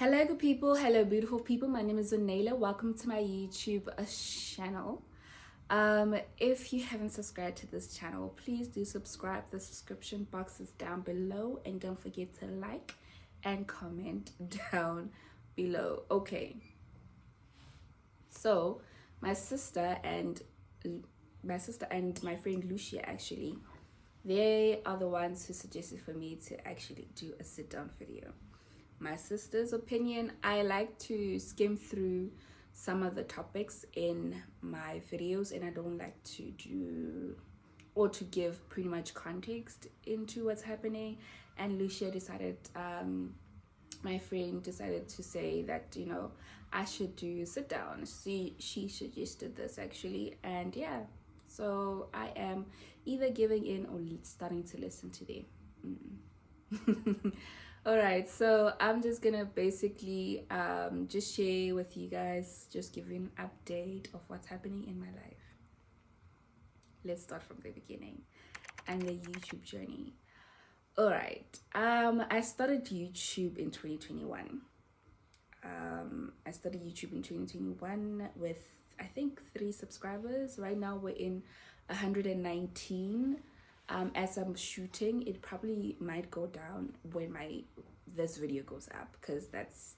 Hello, good people. Hello, beautiful people. My name is Zanela. Welcome to my YouTube channel. If you haven't subscribed to this channel, please do subscribe. The subscription box is down below, and don't forget to like and comment down below. Okay. So, my sister and my friend Lucia actually, they are the ones who suggested for me to actually do a sit down video. My sister's opinion, I like to skim through some of the topics in my videos, and I don't like to do or to give pretty much context into what's happening. And Lucia decided, my friend decided to say that, I should do sit down. She suggested this actually, and yeah, so I am either giving in or starting to listen to them. All right, so I'm just gonna basically just share with you guys, just give you an update of what's happening in my life. Let's start from the beginning and the YouTube journey. All right, I started YouTube in 2021. I started YouTube in 2021 with, I think, 3 subscribers. Right now we're in 119. As I'm shooting, it probably might go down when this video goes up, because that's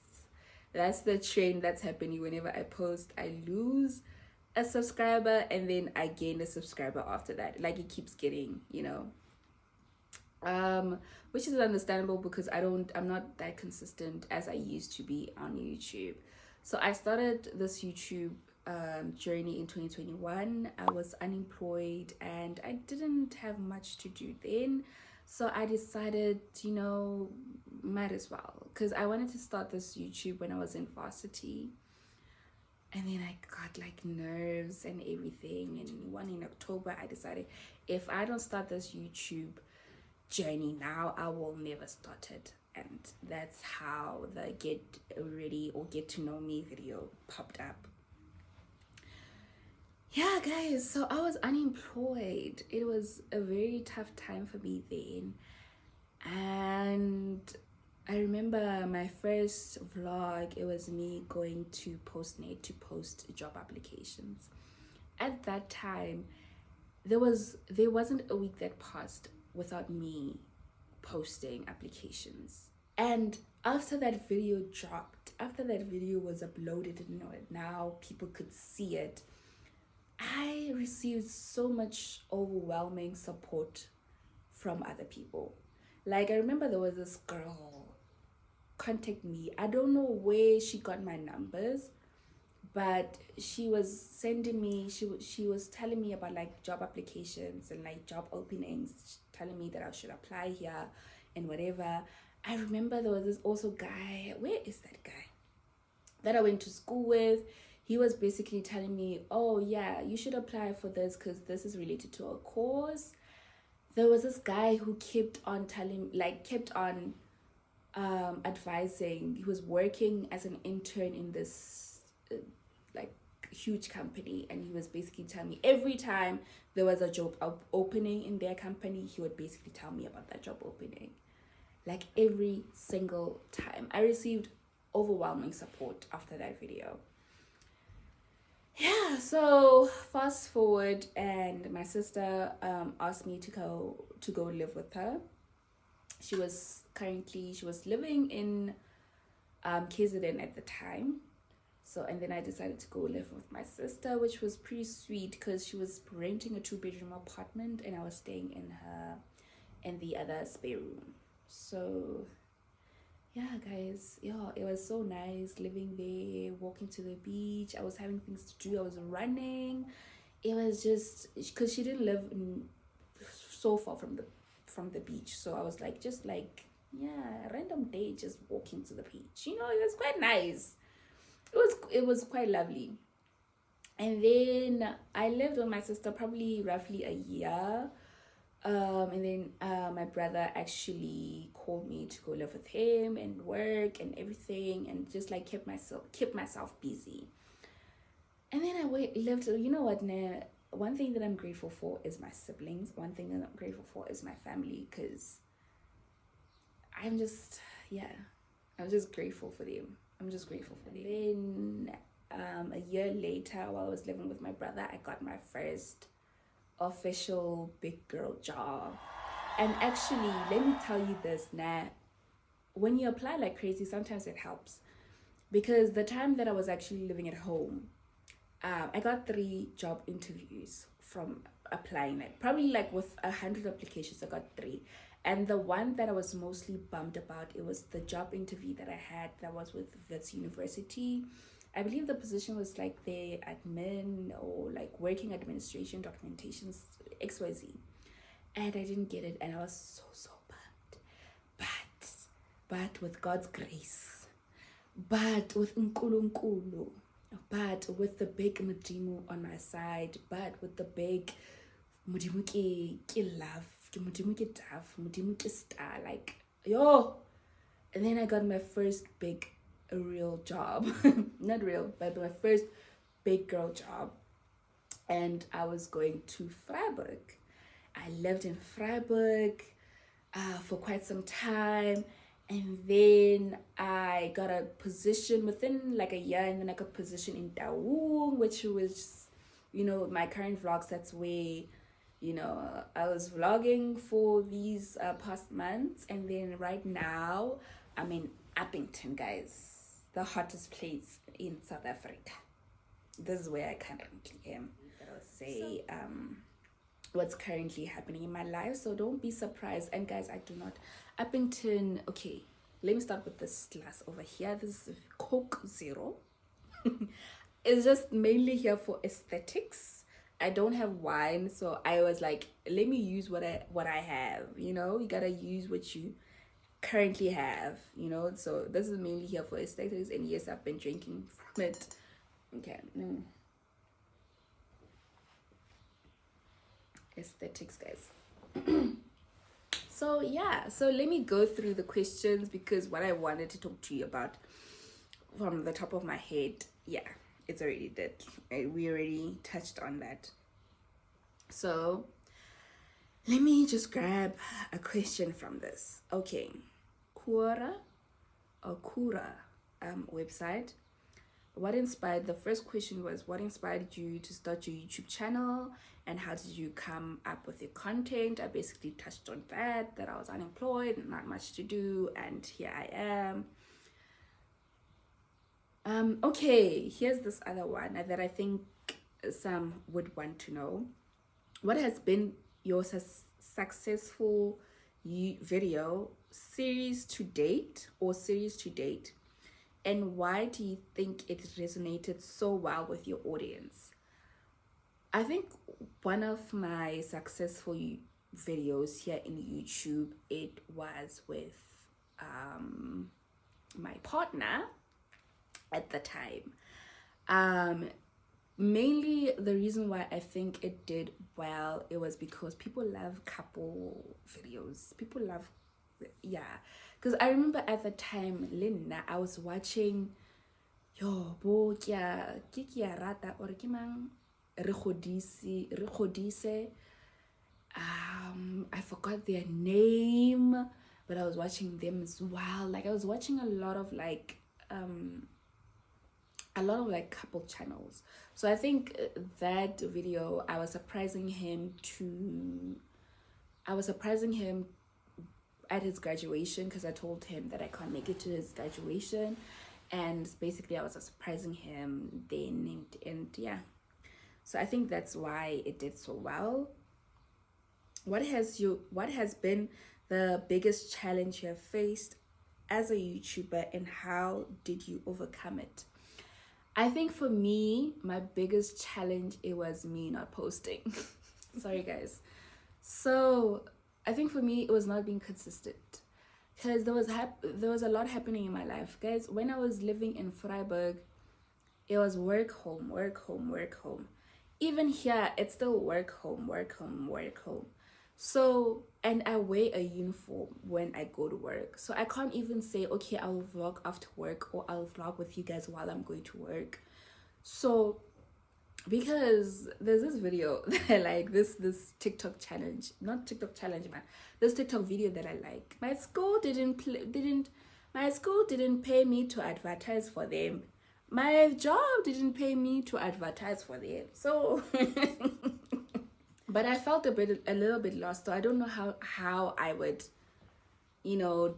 the trend that's happening. Whenever I post, I lose a subscriber and then I gain a subscriber after that. Like, it keeps getting, which is understandable because I'm not that consistent as I used to be on YouTube. So I started this YouTube journey in 2021. I was unemployed and I didn't have much to do then, so I decided, might as well, because I wanted to start this YouTube when I was in varsity, and then I got like nerves and everything, and one in October I decided, if I don't start this YouTube journey now, I will never start it. And that's how the get ready or get to know me video popped up. Yeah, guys, so I was unemployed. It was a very tough time for me then. And I remember my first vlog, it was me going to Postnet to post job applications. At that time, there wasn't a week that passed without me posting applications. And after that video dropped, after that video was uploaded, and now people could see it, I received so much overwhelming support from other people. Like, I remember there was this girl contact me. I don't know where she got my numbers, but she was sending me, she was telling me about like job applications and like job openings, telling me that I should apply here and whatever. I remember there was this also guy, where is that guy, that I went to school with. He was basically telling me, oh yeah, you should apply for this because this is related to a course. There was this guy who kept on advising. He was working as an intern in this huge company, and he was basically telling me every time there was a job opening in their company, he would basically tell me about that job opening. Like, every single time I received overwhelming support after that video. Yeah, so fast forward, and my sister asked me to go live with her. She was living in KZN at the time. So, and then I decided to go live with my sister, which was pretty sweet because she was renting a 2-bedroom apartment and I was staying in the other spare room. So yeah, guys, yeah, it was so nice living there, walking to the beach. I was having things to do. I was running. It was just because she didn't live so far from the beach, so I was like, just like, yeah, random day, just walking to the beach. It was quite nice. It was quite lovely. And then I lived with my sister probably roughly a year. And then my brother actually called me to go live with him and work and everything, and just like kept myself busy. And then I lived. You know what? One thing that I'm grateful for is my siblings. One thing that I'm grateful for is my family, because I'm just, yeah, I'm just grateful for them. I'm just grateful for them. Then a year later, while I was living with my brother, I got my first official big girl job. And actually, let me tell you this, Nat. When you apply like crazy, sometimes it helps. Because the time that I was actually living at home, I got 3 job interviews from applying. Like probably like with 100 applications, I got 3. And the one that I was mostly bummed about, it was the job interview that I had that was with Wits University. I believe the position was like the admin or like working administration, documentations, XYZ. And I didn't get it, and I was so bummed. But with God's grace, but with Nkulunkulu, but with the big Mudimu on my side, but with the big Mudimu ke love, Mudimu ke dove, Mudimu ke star, like yo. And then I got my first big real job. Not real, but my first big girl job. And I was going to Freiburg. I lived in Freiburg for quite some time. And then I got a position within like a year, and then I got a position in Daewoo, which was, my current vlogs. That's where, I was vlogging for these past months. And then right now, I'm in Appington, guys, the hottest place in South Africa. This is where I currently am. I'll say what's currently happening in my life, so don't be surprised. And guys, I do not Appington. Okay, let me start with this glass over here. This is Coke Zero. It's just mainly here for aesthetics. I don't have wine, so I was like, let me use what I have. You gotta use what you currently have. So this is mainly here for aesthetics, and yes, I've been drinking from it. Okay. Aesthetics, guys. So let me go through the questions, because what I wanted to talk to you about from the top of my head, it's already dead. We already touched on that. So let me just grab a question from this. Okay, Kura website. The first question was, what inspired you to start your YouTube channel, and how did you come up with your content? I basically touched on that I was unemployed, not much to do, and here I am. Okay, here's this other one that I think some would want to know. What has been your successful video series to date, and why do you think it resonated so well with your audience? I think one of my successful videos here in YouTube, it was with my partner at the time. Mainly the reason why I think it did well, it was because people love couple videos. Because I remember at the time, Linda, I was watching I forgot their name, but I was watching them as well. Like I was watching a lot of couple channels. So I think that video, I was surprising him at his graduation, because I told him that I can't make it to his graduation, and basically I was surprising him then, and so I think that's why it did so well. What has been the biggest challenge you have faced as a YouTuber, and how did you overcome it? I think for me, my biggest challenge, it was me not posting. Sorry guys. So I think for me, it was not being consistent, because there was a lot happening in my life, guys. When I was living in Freiburg, it was work, home, work, home, work, home. Even here, it's still work, home, work, home, work, home. So, and I wear a uniform when I go to work. So I can't even say, okay, I'll vlog after work, or I'll vlog with you guys while I'm going to work. So, because there's this video that I like, this TikTok challenge, not TikTok challenge, man. This TikTok video that I like. My school didn't My school didn't pay me to advertise for them. My job didn't pay me to advertise for them. So, but I felt a little bit lost. So I don't know how I would, you know,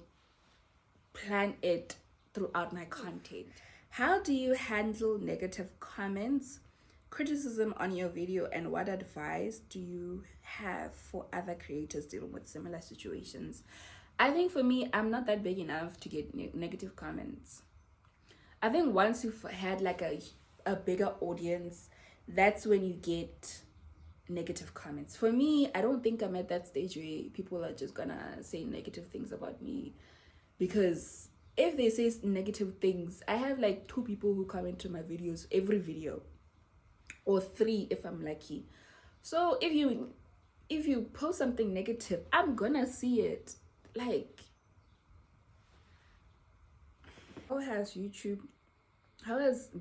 plan it throughout my content. How do you handle negative comments, criticism on your video, and what advice do you have for other creators dealing with similar situations? I think for me, I'm not that big enough to get negative comments. I think once you've had like a bigger audience, that's when you get negative comments. For me, I don't think I'm at that stage where people are just gonna say negative things about me, because if they say negative things, I have like 2 people who comment to my videos every video, or 3 if I'm lucky. So if you post something negative, I'm gonna see it. Like, how has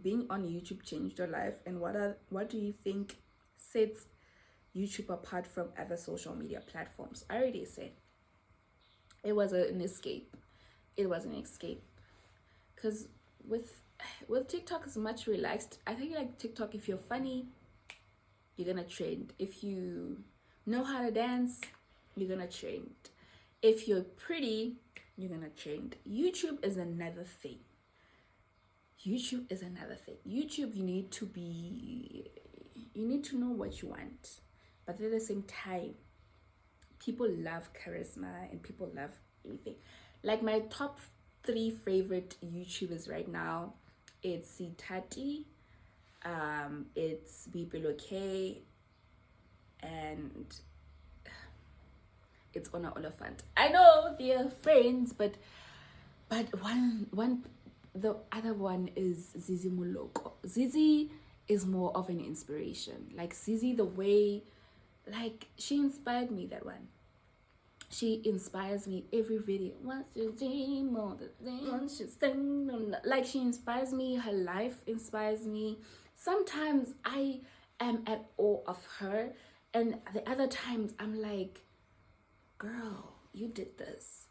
being on YouTube changed your life, and what do you think sets YouTube apart from other social media platforms? I already said it was an escape. It was an escape, because with TikTok it's much relaxed. I think like TikTok, if you're funny, you're gonna trend. If you know how to dance, you're gonna trend. If you're pretty, you're gonna trend. YouTube is another thing. YouTube, you need to know what you want, but at the same time, people love charisma and people love everything. Like my top 3 favorite YouTubers right now, it's Sitati, it's Bipelo K, and it's Ona Oliphant. I know they're friends, but the other one is Zizi Muloko. Zizi is more of an inspiration. Like Zizi, the way, like, she inspired me, that one. She inspires me every video. Like, she inspires me. Her life inspires me. Sometimes I am at awe of her, and the other times I'm like, girl, you did this.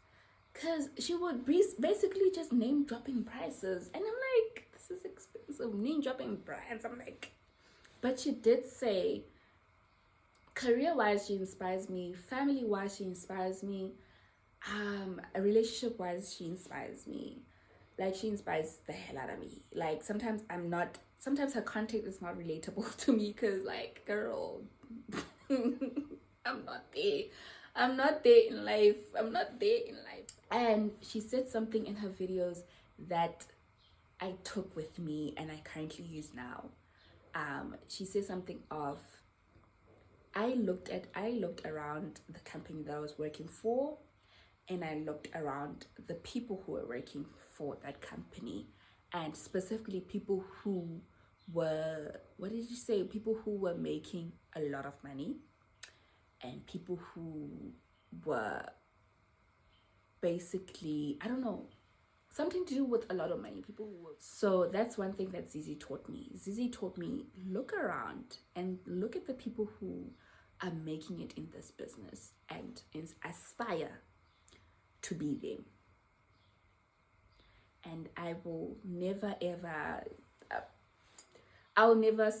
Because she would basically just name dropping prices, and I'm like, this is expensive, name dropping brands. I'm like, but she did say, career-wise she inspires me, family-wise she inspires me, relationship-wise she inspires me. Like, she inspires the hell out of me. Like, sometimes her content is not relatable to me, because like, girl, I'm not there in life. And she said something in her videos that I took with me and I currently use now. She said something of, I looked around the company that I was working for, and I looked around the people who were working for that company, and specifically people who were, people who were making a lot of money, and people who were basically, I don't know, something to do with a lot of money, people who work. So that's one thing that Zizi taught me. Zizi taught me, look around and look at the people who are making it in this business and aspire to be them. And I will never ever I'll never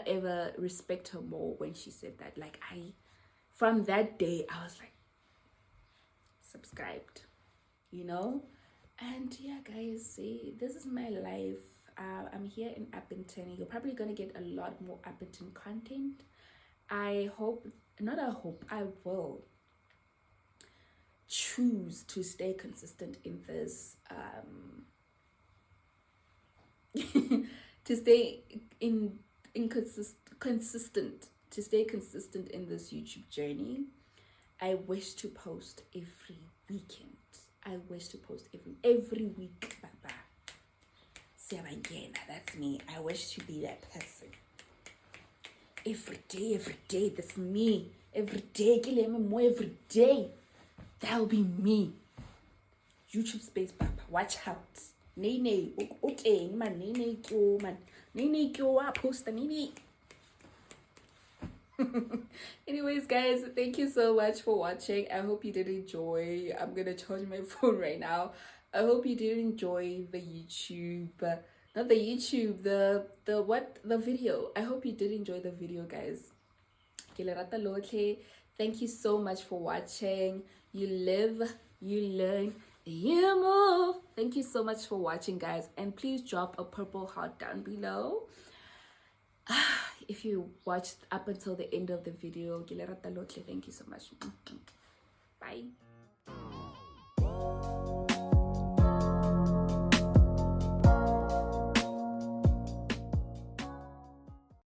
ever respect her more when she said that. Like, from that day I was like, subscribed, you know. And yeah, guys, see, this is my life. I'm here in Appington. You're probably gonna get a lot more Appington content. I will choose to stay consistent in this to stay consistent in this YouTube journey. I wish to post every weekend. I wish to post every week, Baba. That's me. I wish to be that person. Every day, that's me. Every day, every day. That will be me. YouTube space, Baba. Watch out. Nene, okay, man. Nene, kyo, man. Nene, kyo, I post a nene. Anyways, guys, thank you so much for watching. I hope you did enjoy. I'm gonna charge my phone right now. I hope you did enjoy the YouTube, not the YouTube, the video. I hope you did enjoy the video, guys. Ke le rata lotlhe. Thank you so much for watching. You live, you learn, you move. Thank you so much for watching, guys, and please drop a purple heart down below if you watched up until the end of the video. Thank you so much. Bye.